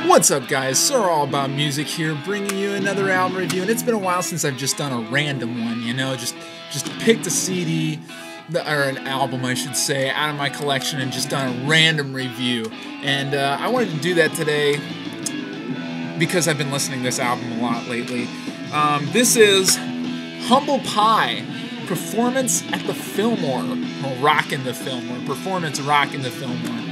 What's up, guys? SirAllAboutMusic here, bringing you another album review, and it's been a while since I've just done a random one, you know, just picked a CD, or an album, I should say, out of my collection and just done a random review. And I wanted to do that today because I've been listening to this album a lot lately. This is Humble Pie, Performance at the Fillmore, or Rockin The Fillmore, Performance Rockin The Fillmore.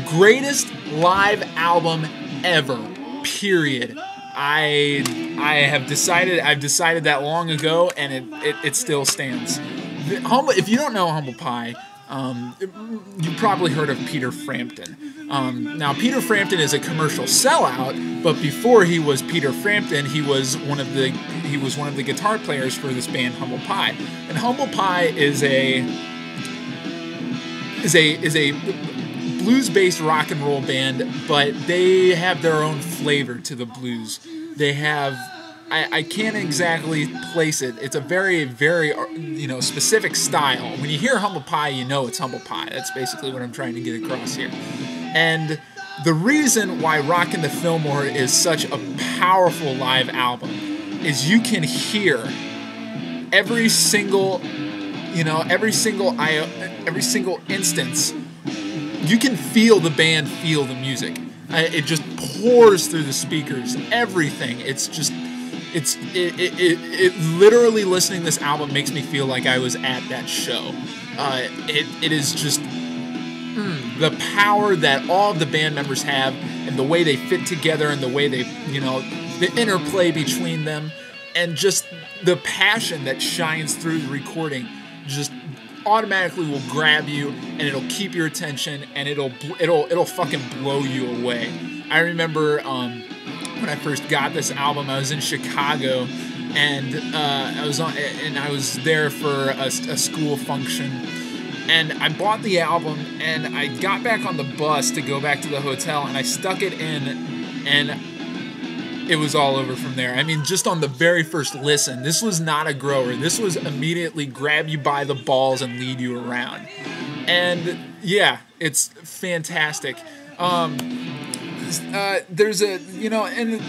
Greatest live album ever, period. I've decided that long ago, and it still stands. If you don't know Humble Pie, you probably heard of Peter Frampton. Now, Peter Frampton is a commercial sellout, but before he was Peter Frampton, he was one of the guitar players for this band Humble Pie. And Humble Pie is a blues-based rock and roll band, but they have their own flavor to the blues. They have, I can't exactly place it. It's a very, very, specific style. When you hear Humble Pie, you know it's Humble Pie. That's basically what I'm trying to get across here. And the reason why Rockin The Fillmore is such a powerful live album is you can hear every single instance. You can feel the band feel the music. It just pours through the speakers. Everything. It literally, listening to this album makes me feel like I was at that show. It is just the power that all of the band members have, and the way they fit together, and the way they, the interplay between them, and just the passion that shines through the recording. Just automatically will grab you, and it'll keep your attention, and it'll fucking blow you away. I remember when I first got this album, I was in Chicago, and I was there for a school function, and I bought the album, and I got back on the bus to go back to the hotel, and I stuck it in, and it was all over from there. I mean, just on the very first listen, this was not a grower. This was immediately grab you by the balls and lead you around. And yeah, it's fantastic. There's and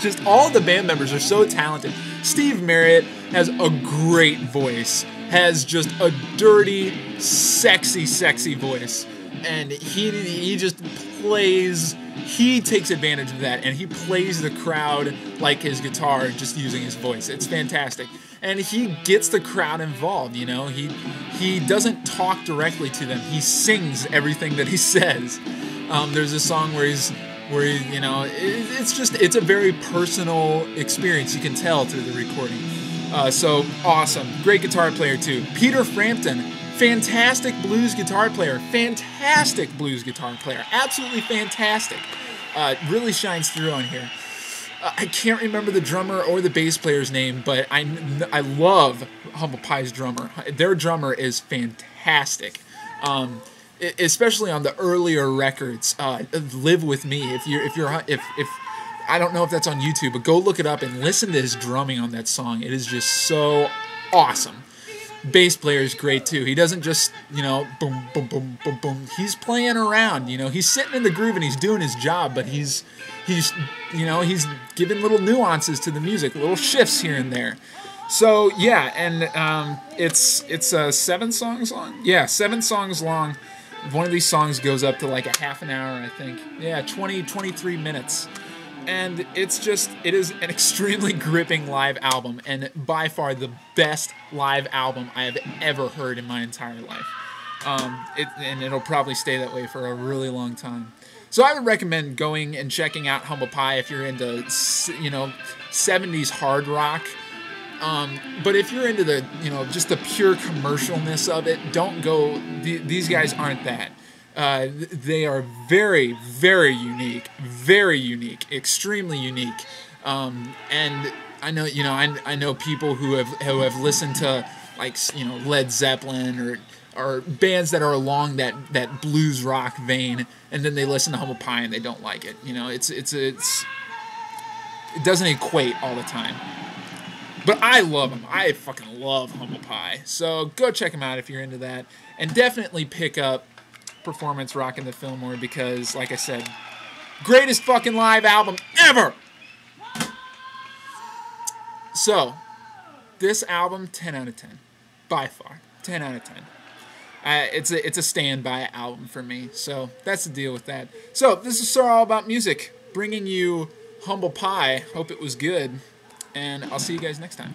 just all the band members are so talented. Steve Marriott has a great voice, has just a dirty, sexy, sexy voice. And he just plays. He takes advantage of that, and he plays the crowd like his guitar, just using his voice. It's fantastic. And he gets the crowd involved, He doesn't talk directly to them. He sings everything that he says. There's a song where it's a very personal experience. You can tell through the recording. So awesome. Great guitar player, too. Peter Frampton. Fantastic blues guitar player. Fantastic blues guitar player. Absolutely fantastic. Really shines through on here. I can't remember the drummer or the bass player's name, but I love Humble Pie's drummer. Their drummer is fantastic. Especially on the earlier records. Live With Me. If I don't know if that's on YouTube, but go look it up and listen to his drumming on that song. It is just so awesome. Bass player is great too. He doesn't just, boom, boom, boom, boom, boom. He's playing around, He's sitting in the groove and he's doing his job, but he's giving little nuances to the music, little shifts here and there. So yeah, and it's 7 songs long. Yeah, 7 songs long. One of these songs goes up to like a half an hour, I think. Yeah, 23 minutes. And it is an extremely gripping live album, and by far the best live album I have ever heard in my entire life. And it'll probably stay that way for a really long time. So I would recommend going and checking out Humble Pie if you're into, 70s hard rock. But if you're into the, just the pure commercialness of it, don't go. These guys aren't that. They are very, very unique, extremely unique. And I know, I know people who have listened to Led Zeppelin or bands that are along that blues rock vein, and then they listen to Humble Pie and they don't like it. It doesn't equate all the time. But I love them. I fucking love Humble Pie. So go check them out if you're into that, and definitely pick up Performance Rockin The Fillmore, because, like I said, Greatest fucking live album ever! So, this album, 10 out of 10. By far. 10 out of 10. It's a standby album for me. So, that's the deal with that. So, this is SirAllAboutMusic, bringing you Humble Pie. Hope it was good. And I'll see you guys next time.